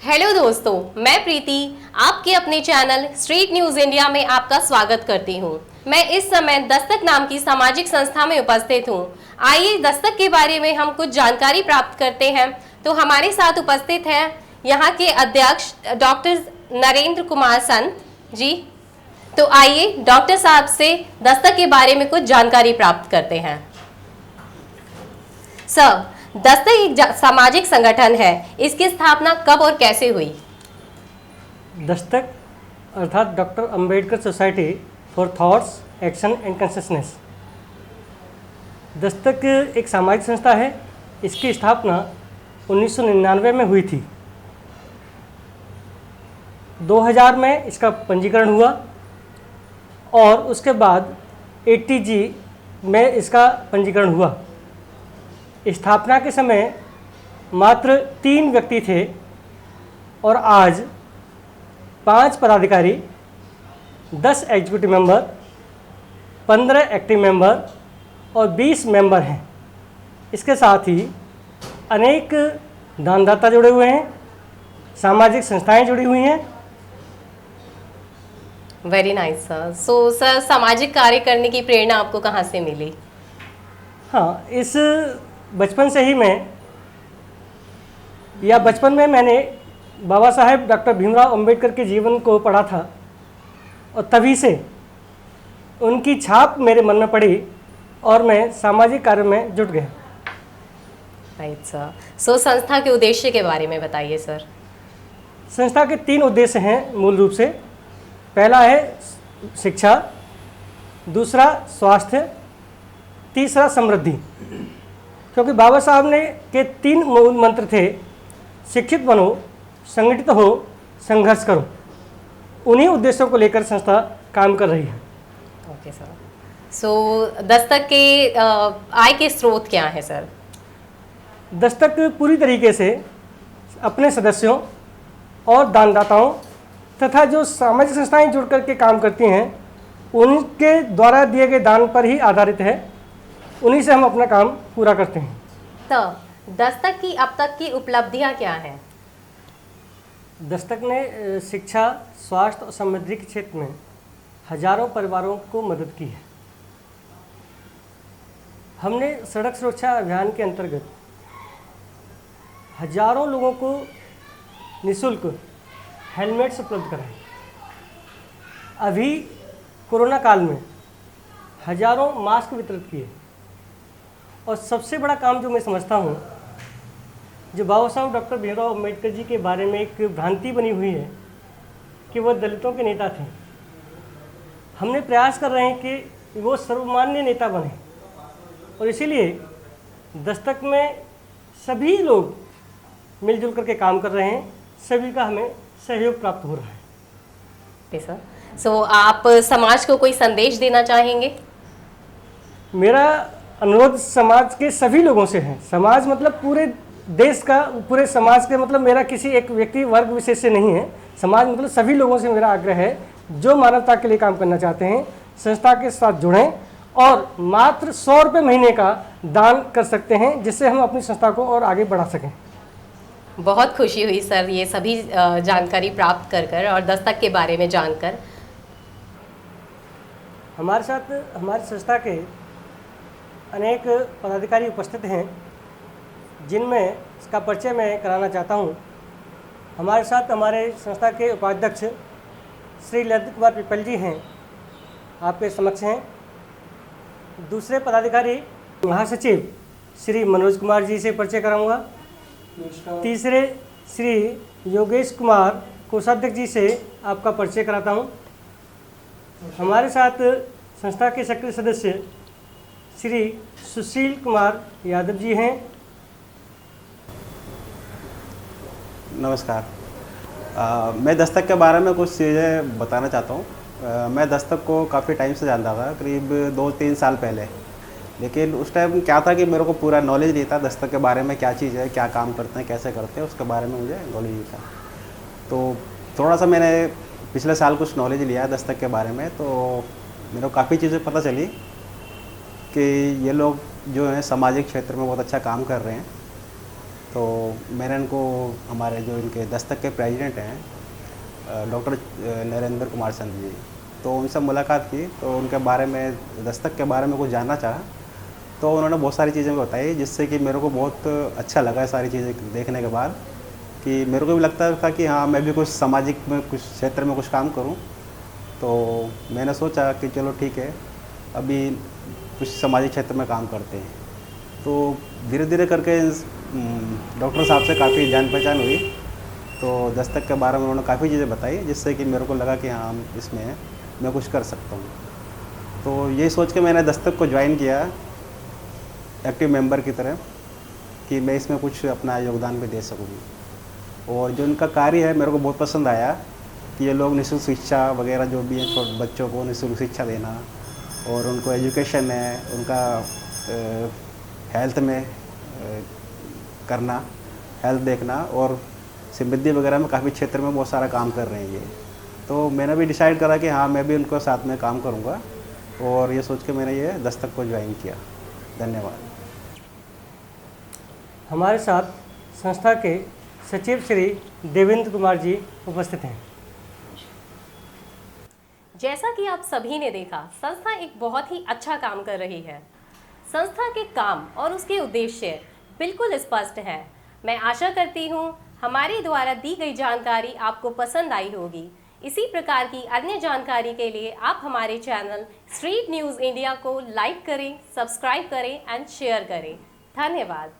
Hello दोस्तों, मैं प्रीति आपके अपने चैनल स्ट्रीट न्यूज इंडिया में आपका स्वागत करती हूं। मैं इस समय दस्तक नाम की सामाजिक संस्था में उपस्थित हूं। आइए दस्तक के बारे में हम कुछ जानकारी प्राप्त करते हैं। तो हमारे साथ उपस्थित हैं यहां के अध्यक्ष डॉक्टर नरेंद्र कुमार संत जी। तो आइए डॉक्टर साहब से दस्तक के बारे में कुछ जानकारी प्राप्त करते हैं। सर, दस्तक एक सामाजिक संगठन है, इसकी स्थापना कब और कैसे हुई? दस्तक अर्थात doctor Ambedkar society for thoughts action and consciousness, Dastak एक सामाजिक संस्था है। इसकी स्थापना 1999 में हुई थी। 2000 में इसका पंजीकरण हुआ और उसके बाद 80G में इसका पंजीकरण हुआ। स्थापना के समय मात्र 3 व्यक्ति थे और आज 5 पदाधिकारी, 10 एग्जीक्यूटिव मेंबर, 15 एक्टिव मेंबर और 20 मेंबर हैं। इसके साथ ही अनेक दानदाता जुड़े हुए हैं, सामाजिक संस्थाएं जुड़ी हुई हैं। Very nice sir. So sir, सामाजिक कार्य करने की प्रेरणा आपको कहाँ से मिली? हाँ, इस बचपन से ही बचपन में मैंने बाबा साहेब डॉक्टर भीमराव अंबेडकर के जीवन को पढ़ा था और तभी से उनकी छाप मेरे मन में पड़ी और मैं सामाजिक कार्य में जुट गया। Right sir. सो संस्था के उद्देश्य के बारे में बताइए सर। संस्था के 3 उद्देश्य हैं मूल रूप से। पहला है शिक्षा, दूसरा स्वास्थ्य, तीसरा समृद्धि। क्योंकि बाबा साहब ने के 3 मूल मंत्र थे, शिक्षित बनो, संगठित हो, संघर्ष करो। उन्हीं उद्देश्यों को लेकर संस्था काम कर रही है। Okay sir. सो दस्तक के आय के स्रोत क्या हैं सर? दस्तक पूरी तरीके से अपने सदस्यों और दानदाताओं तथा जो सामाजिक संस्थाएं जुड़ करके काम करती हैं उनके द्वारा दिए गए दान पर ही आधारित है। उन्हीं से हम अपना काम पूरा करते हैं। तो दस्तक की अब तक की उपलब्धियां क्या हैं? दस्तक ने शिक्षा, स्वास्थ्य और समृद्धि के क्षेत्र में हजारों परिवारों को मदद की है। हमने सड़क सुरक्षा अभियान के अंतर्गत हजारों लोगों को निःशुल्क हेलमेट्स उपलब्ध कराए। अभी कोरोना काल में हजारों मास्क वितरित किए। और सबसे बड़ा काम जो मैं समझता हूँ, जो बाबा साहब डॉक्टर भीमराव अम्बेडकर जी के बारे में एक भ्रांति बनी हुई है कि वह दलितों के नेता थे। हमने प्रयास कर रहे हैं कि वो सर्वमान्य नेता बने और इसीलिए दस्तक में सभी लोग मिलजुल करके काम कर रहे हैं, सभी का हमें सहयोग प्राप्त हो रहा है। सर, सो आप समाज को कोई संदेश देना चाहेंगे? मेरा अनुरोध समाज के सभी लोगों से है। समाज मतलब पूरे देश का, पूरे समाज के, मतलब मेरा किसी एक व्यक्ति वर्ग विशेष से नहीं है। समाज मतलब सभी लोगों से मेरा आग्रह है, जो मानवता के लिए काम करना चाहते हैं संस्था के साथ जुड़ें और मात्र 100 रुपये महीने का दान कर सकते हैं, जिससे हम अपनी संस्था को और आगे बढ़ा सकें। बहुत खुशी हुई सर ये सभी जानकारी प्राप्त कर और दस्तक के बारे में जानकर। हमारे साथ हमारी संस्था के अनेक पदाधिकारी उपस्थित हैं, जिनमें इसका परिचय मैं कराना चाहता हूँ। हमारे साथ हमारे संस्था के उपाध्यक्ष श्री ललित कुमार पिपल जी हैं, आपके समक्ष हैं। दूसरे पदाधिकारी महासचिव श्री मनोज कुमार जी से परिचय कराऊंगा। तीसरे श्री योगेश कुमार कोषाध्यक्ष जी से आपका परिचय कराता हूं। हमारे साथ संस्था के सक्रिय सदस्य श्री सुशील कुमार यादव जी हैं। नमस्कार। मैं दस्तक के बारे में कुछ चीज़ें बताना चाहता हूँ। मैं दस्तक को काफ़ी टाइम से जानता था, करीब 2-3 साल पहले। लेकिन उस टाइम क्या था कि मेरे को पूरा नॉलेज नहीं था दस्तक के बारे में, क्या चीज़ है, क्या काम करते हैं, कैसे करते हैं, उसके बारे में मुझे नॉलेज नहीं था। तो थोड़ा सा मैंने पिछले साल कुछ नॉलेज लिया दस्तक के बारे में, तो मेरे को काफ़ी चीज़ें पता चली कि ये लोग जो हैं सामाजिक क्षेत्र में बहुत अच्छा काम कर रहे हैं। तो मैंने इनको, हमारे जो इनके दस्तक के प्रेसिडेंट हैं डॉक्टर नरेंद्र कुमार चंद जी, तो उनसे मुलाकात की, तो उनके बारे में, दस्तक के बारे में कुछ जानना चाहा। तो उन्होंने बहुत सारी चीज़ें बताई, जिससे कि मेरे को बहुत अच्छा लगा सारी चीज़ें देखने के बाद, कि मेरे को भी लगता था कि हाँ मैं भी कुछ सामाजिक में, कुछ क्षेत्र में कुछ काम करूं। तो मैंने सोचा कि चलो ठीक है, अभी कुछ सामाजिक क्षेत्र में काम करते हैं। तो धीरे धीरे करके डॉक्टर साहब से काफ़ी जान पहचान हुई, तो दस्तक के बारे में उन्होंने काफ़ी चीज़ें बताई, जिससे कि मेरे को लगा कि हाँ इसमें मैं कुछ कर सकता हूँ। तो ये सोच के मैंने दस्तक को ज्वाइन किया एक्टिव मेंबर की तरह, कि मैं इसमें कुछ अपना योगदान भी दे सकूँ। और जो उनका कार्य है मेरे को बहुत पसंद आया, कि ये लोग निःशुल्क शिक्षा वगैरह जो भी है, छोटे बच्चों को निःशुल्क शिक्षा देना, और उनको एजुकेशन है, उनका हेल्थ में करना, हेल्थ देखना, और समृद्धि वगैरह में काफ़ी क्षेत्र में बहुत सारा काम कर रहे हैं ये। तो मैंने भी डिसाइड करा कि हाँ मैं भी उनको साथ में काम करूँगा, और ये सोच के मैंने ये दस्तक को ज्वाइन किया। धन्यवाद। हमारे साथ संस्था के सचिव श्री देवेंद्र कुमार जी उपस्थित हैं। जैसा कि आप सभी ने देखा, संस्था एक बहुत ही अच्छा काम कर रही है। संस्था के काम और उसके उद्देश्य बिल्कुल स्पष्ट है। मैं आशा करती हूँ हमारे द्वारा दी गई जानकारी आपको पसंद आई होगी। इसी प्रकार की अन्य जानकारी के लिए आप हमारे चैनल स्ट्रीट न्यूज़ इंडिया को लाइक करें, सब्सक्राइब करें एंड शेयर करें। धन्यवाद।